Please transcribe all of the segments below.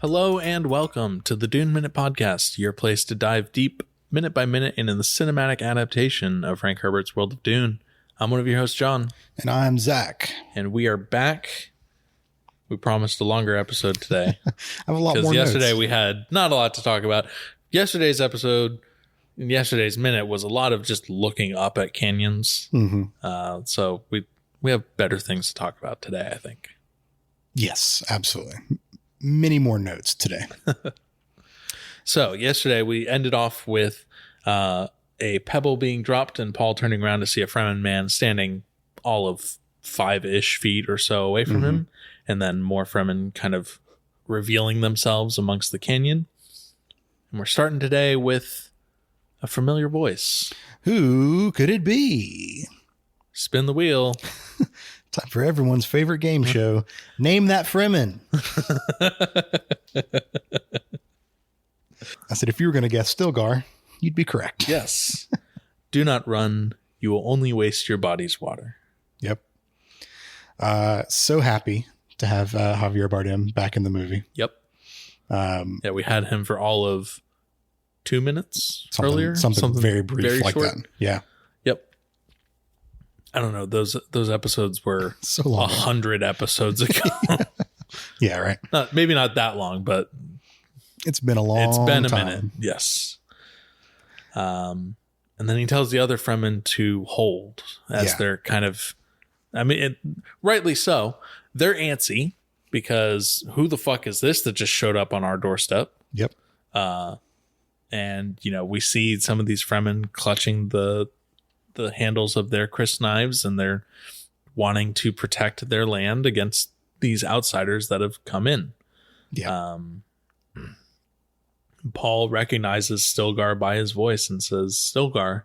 Hello and welcome to the Dune Minute Podcast, your place to dive deep, minute by minute, into the cinematic adaptation of Frank Herbert's World of Dune. I'm one of your hosts, John. And I'm Zach. And we are back. We promised a longer episode today. I have a lot more because yesterday notes. we had not a lot to talk about. Yesterday's episode, and yesterday's minute was a lot of just looking up at canyons. Mm-hmm. So we have better things to talk about today, I think. Yes, absolutely. Many more notes today. So yesterday we ended off with a pebble being dropped and Paul turning around to see a Fremen man standing all of 5-ish feet or so away from him. And then more Fremen kind of revealing themselves amongst the canyon. And we're starting today with a familiar voice. Who could it be? Spin the wheel. Time for everyone's favorite game show. Name that Fremen. I said, if you were going to guess Stilgar, you'd be correct. Yes. Do not run. You will only waste your body's water. Yep. So happy to have Javier Bardem back in the movie. Yep. Yeah, we had him for all of 2 minutes earlier. Something very brief very like short. that. Yeah. Yep. I don't know. Those episodes were So long. 100 episodes ago. Yeah, right. Maybe not that long, but It's been a long it's been a time. minute. Yes. And then he tells the other Fremen to hold as they're kind of, rightly so. They're antsy because who the fuck is this that just showed up on our doorstep? Yep. And, we see some of these Fremen clutching the handles of their Chris knives, and they're wanting to protect their land against these outsiders that have come in. Yeah. Paul recognizes Stilgar by his voice and says, Stilgar.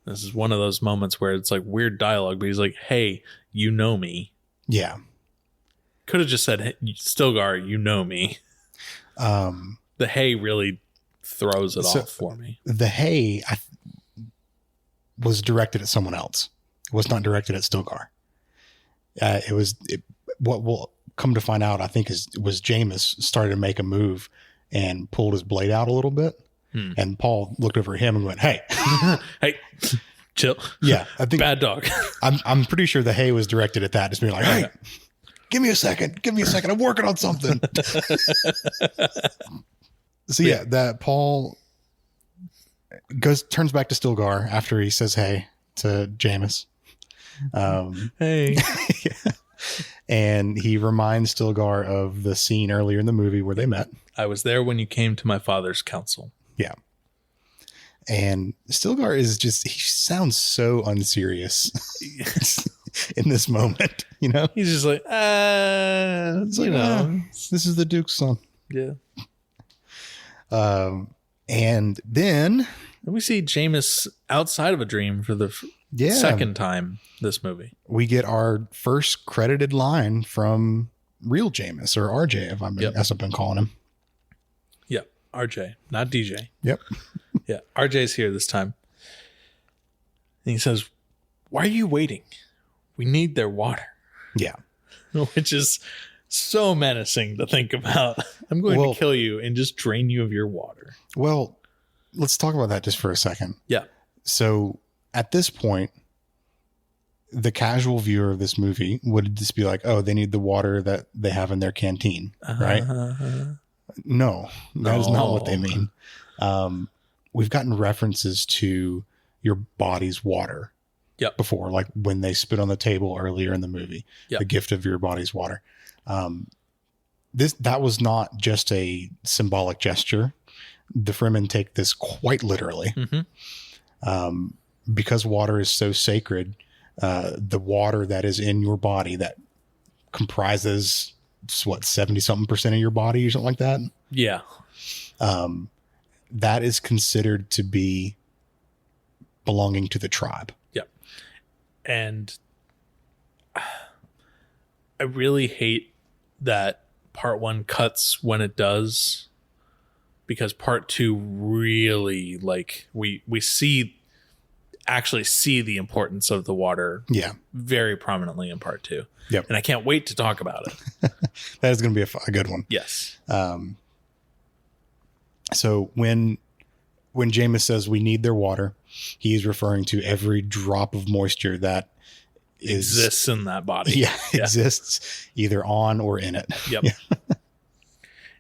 This is one of those moments where it's like weird dialogue, but he's like, hey, you know me. Yeah. Could have just said, hey, Stilgar, you know me. The hey really throws it off for me. The hey was directed at someone else. It was not directed at Stilgar. What we'll come to find out, I think, was Jameis started to make a move and pulled his blade out a little bit. And Paul looked over at him and went, hey. Hey, chill. Yeah. I think bad dog. I'm pretty sure the hey was directed at that. Just being like, hey, give me a second. I'm working on something. So yeah, that Paul turns back to Stilgar after he says hey to Jameis. Hey. Yeah. And he reminds Stilgar of the scene earlier in the movie where they met. I was there when you came to my father's council. Yeah. And Stilgar he sounds so unserious in this moment, He's just like, It's like, this is the Duke's son. Yeah. And then we see Jameis outside of a dream for the second time this movie. We get our first credited line from real Jameis, or RJ, as I've been calling him. Yep. RJ, not DJ. Yep. Yeah. RJ's here this time. And he says, why are you waiting? We need their water. Yeah. Which is so menacing to think about. I'm going to kill you and just drain you of your water. Well, let's talk about that just for a second. Yeah. So at this point, the casual viewer of this movie would just be like, oh, they need the water that they have in their canteen, right? No, that is not what they mean. We've gotten references to your body's water before, like when they spit on the table earlier in the movie, the gift of your body's water. That was not just a symbolic gesture. The Fremen take this quite literally. Because water is so sacred, the water that is in your body that comprises 70-something% of your body or something like that. Yeah. That is considered to be belonging to the tribe. Yeah. And I really hate that part one cuts when it does, because part two really, we see actually see the importance of the water very prominently in part 2. Yep. And I can't wait to talk about it. That is going to be a good one. Yes. So when Jameis says we need their water, he's referring to every drop of moisture that exists in that body. Yeah, exists either on or in it. Yep. Yeah.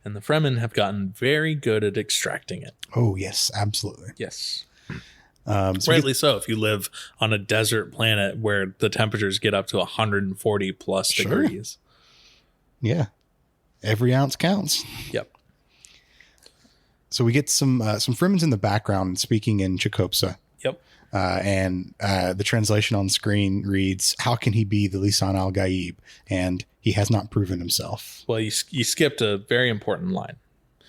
And the Fremen have gotten very good at extracting it. Oh, yes, absolutely. Yes. So rightly so. If you live on a desert planet where the temperatures get up to 140 plus degrees. Yeah. Every ounce counts. Yep. So we get some Fremens in the background speaking in Chicopsa. Yep. And the translation on screen reads, "How can he be the Lisan al-Gaib? And he has not proven himself." Well, you skipped a very important line.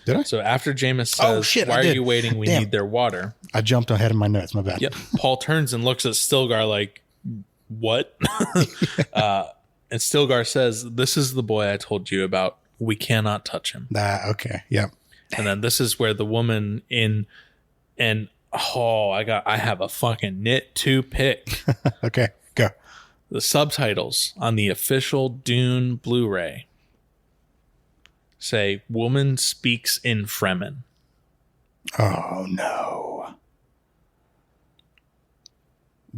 Did I? So after Jameis says, why are you waiting? We need their water. I jumped ahead of my notes. My bad. Yep. Paul turns and looks at Stilgar like, what? And Stilgar says, this is the boy I told you about. We cannot touch him. Okay. Yep. And then this is where the woman I have a fucking nit to pick. Okay, go. The subtitles on the official Dune Blu-ray say, woman speaks in Fremen. Oh, no.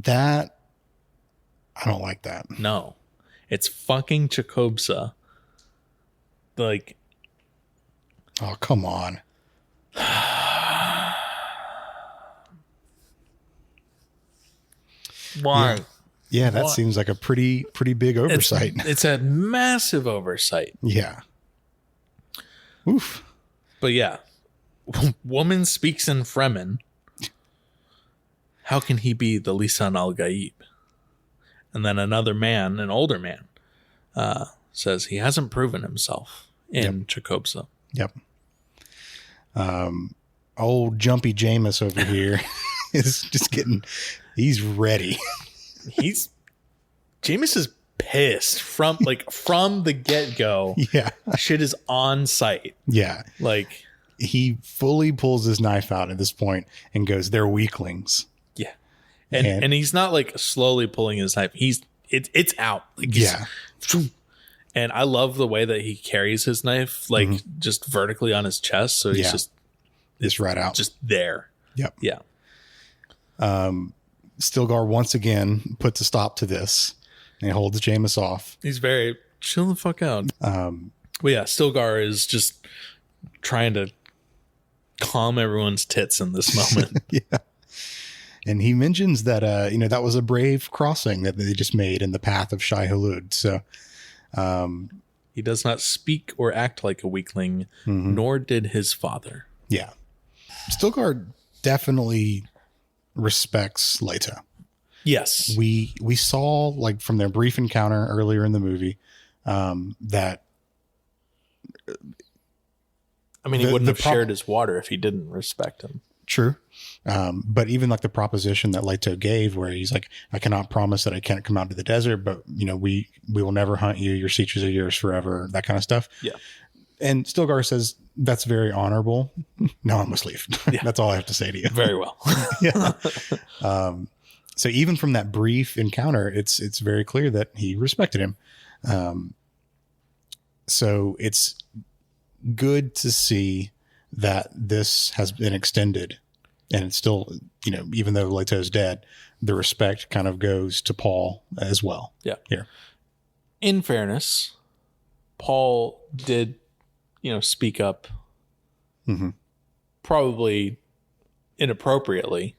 I don't like that. No. It's fucking Chicopsa. Like... Oh, come on. Why? Yeah, that seems like a pretty big oversight. It's a massive oversight. Yeah. Oof. But yeah, woman speaks in Fremen. How can he be the Lisan al-Gaib? And then another man, an older man, says he hasn't proven himself in Chicopsa. Yep. Old Jumpy Jameis over here is just he's ready. Jameis is pissed from the get-go. Yeah. Shit is on site. Yeah. Like he fully pulls his knife out at this point and goes, "They're weaklings." Yeah. And he's not like slowly pulling his knife. It's out. Like and I love the way that he carries his knife just vertically on his chest. So he's just right out. Just there. Yep. Yeah. Stilgar once again puts a stop to this and he holds Jameis off. He's very chill the fuck out. But yeah, Stilgar is just trying to calm everyone's tits in this moment. Yeah. And he mentions that, that was a brave crossing that they just made in the path of Shai Hulud. So, he does not speak or act like a weakling, nor did his father. Yeah. Stilgar definitely respects Leto. Yes. We saw, like, from their brief encounter earlier in the movie, that... I mean, he wouldn't have shared his water if he didn't respect him. True. But even like the proposition that Leto gave where he's like, I cannot promise that I can't come out to the desert, but we will never hunt you. Your creatures are yours forever. That kind of stuff. Yeah. And Stilgar says, that's very honorable. Now I must leave. Yeah. That's all I have to say to you. Very well. Yeah. So even from that brief encounter, it's very clear that he respected him. So it's good to see that this has been extended and it's still, even though Leto's dead, the respect kind of goes to Paul as well. Yeah. Here. In fairness, Paul did, speak up probably inappropriately,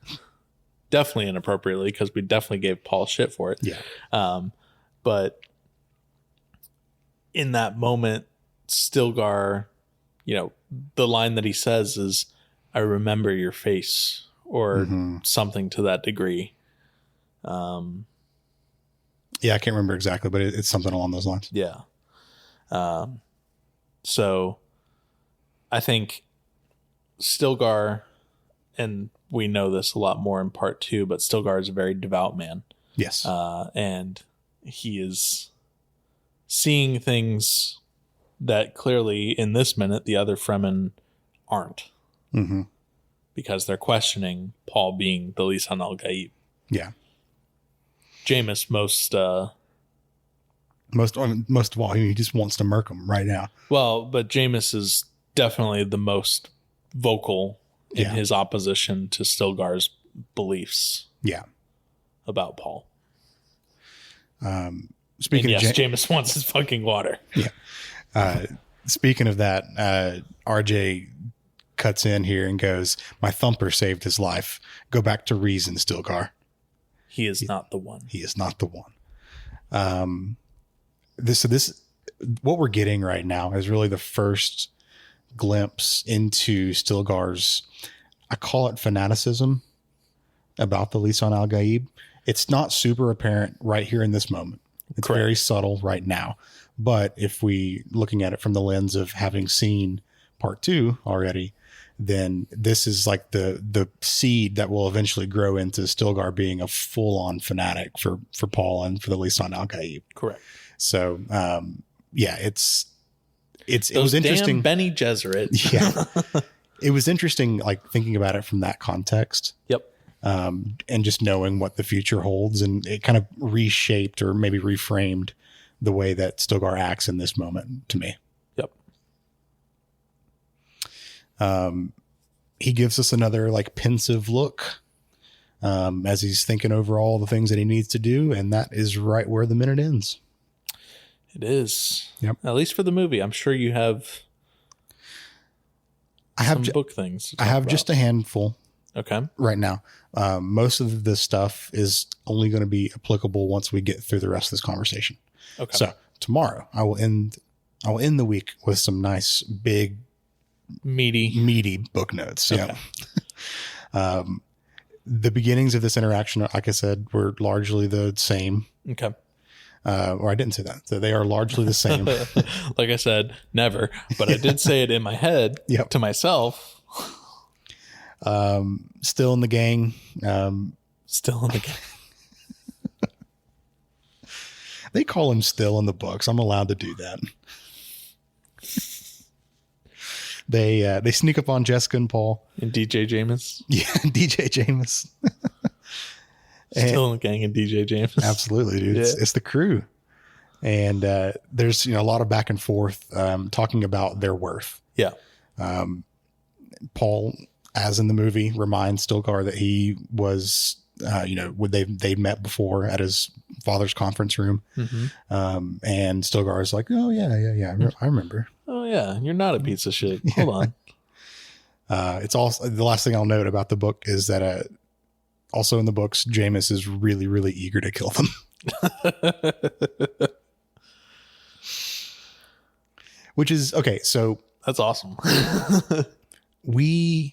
definitely inappropriately, because we definitely gave Paul shit for it. Yeah. But in that moment, Stilgar, the line that he says is, I remember your face, or something to that degree. Yeah, I can't remember exactly, but it's something along those lines. Yeah. So I think Stilgar, and we know this a lot more in part 2, but Stilgar is a very devout man. Yes. And he is seeing things that clearly in this minute the other Fremen aren't, because they're questioning Paul being the Lisan al-Gaib. Yeah. Jameis most of all, he just wants to murk him right now. well, but Jameis is definitely the most vocal in his opposition to Stilgar's beliefs. Yeah. About Paul. Speaking and of Jameis wants his fucking water. Yeah. Speaking of that, RJ cuts in here and goes, "My thumper saved his life. Go back to reason, Stilgar. He is not the one. He is not the one." This what we're getting right now is really the first glimpse into Stilgar's, I call it fanaticism about the Lisan al-Gaib. It's not super apparent right here in this moment. It's Correct. very subtle right now. But if we looking at it from the lens of having seen part 2 already, then this is like the seed that will eventually grow into Stilgar being a full-on fanatic for Paul and for the Lisan al-Gaib. Correct. So, yeah, it Those was interesting. Damn Benny Gesserit. Yeah. It was interesting, like thinking about it from that context. Yep. And just knowing what the future holds, and it kind of reshaped or maybe reframed the way that Stilgar acts in this moment to me. Yep. He gives us another like pensive look as he's thinking over all the things that he needs to do, and that is right where the minute ends. It is. Yep. At least for the movie. I'm sure you have some book things. I have just a handful. Okay. Right now. Most of this stuff is only going to be applicable once we get through the rest of this conversation. Okay. So tomorrow I will end the week with some nice, big, meaty book notes. Okay. Yeah. The beginnings of this interaction, like I said, were largely the same. Okay. Or I didn't say that. So they are largely the same. Like I said, never, but I did say it in my head to myself. Still in the gang. Still in the gang. They call him Still in the books. I'm allowed to do that. They sneak up on Jessica and Paul. And DJ Jameis. Yeah, DJ Jameis. Still in the gang and DJ Jameis. Absolutely, dude. Yeah. It's the crew. And there's a lot of back and forth talking about their worth. Yeah. Paul, as in the movie, reminds Stilgar that he was, they met before at his father's conference room. Mm-hmm. And Stilgar is like, oh, yeah. I remember. Oh, yeah. You're not a piece of shit. Hold on. It's also the last thing I'll note about the book is that also in the books, Jameis is really, really eager to kill them. Which is okay. So that's awesome. We'll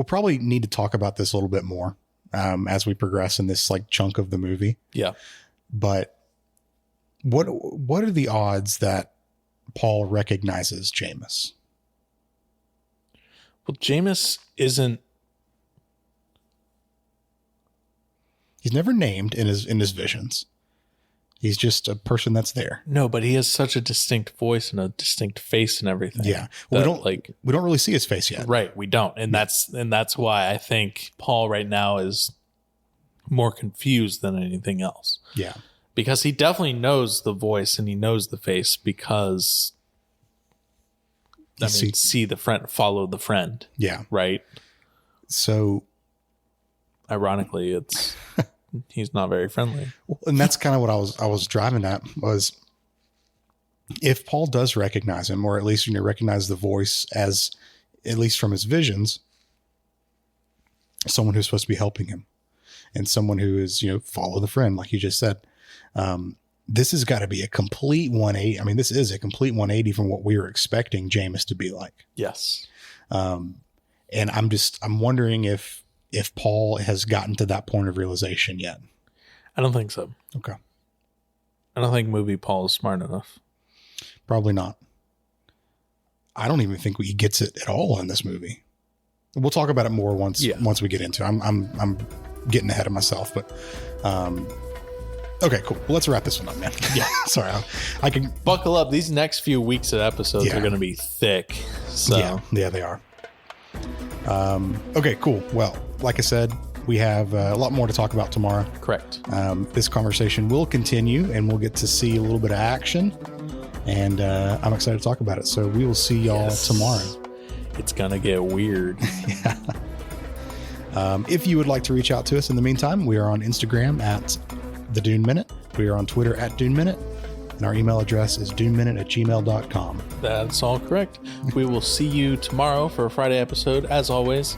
probably need to talk about this a little bit more as we progress in this like chunk of the movie. Yeah. But what are the odds that Paul recognizes Jameis? Well, Jameis isn't. He's never named in his visions. He's just a person that's there. No, but he has such a distinct voice and a distinct face and everything. Yeah. Well, we don't really see his face yet. Right. We don't. And that's why I think Paul right now is more confused than anything else. Yeah. Because he definitely knows the voice and he knows the face because see the friend, follow the friend. Yeah. Right. So ironically, he's not very friendly. And that's kind of what I was driving at was if Paul does recognize him, or at least, recognize the voice as, at least from his visions, someone who's supposed to be helping him and someone who is, follow the friend, like you just said. This has got to be a complete 180. I mean, this is a complete 180 from what we were expecting Jameis to be like. Yes. And I'm wondering if Paul has gotten to that point of realization yet. I don't think so. Okay. I don't think movie Paul is smart enough. Probably not. I don't even think he gets it at all in this movie. We'll talk about it more once we get into it. I'm getting ahead of myself, but okay, cool. Well, let's wrap this one up, man. Yeah. Sorry. I can buckle up. These next few weeks of episodes are going to be thick. So yeah, they are. Okay, cool. Well, like I said, we have a lot more to talk about tomorrow. Correct. This conversation will continue, and we'll get to see a little bit of action. And I'm excited to talk about it. So we will see y'all tomorrow. It's going to get weird. Yeah. If you would like to reach out to us in the meantime, we are on Instagram at The Dune Minute. We are on Twitter at Dune Minute. And our email address is duneminute@gmail.com. That's all correct. We will see you tomorrow for a Friday episode. As always,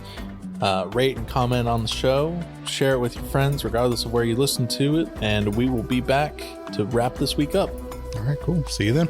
rate and comment on the show. Share it with your friends, regardless of where you listen to it. And we will be back to wrap this week up. All right, cool. See you then.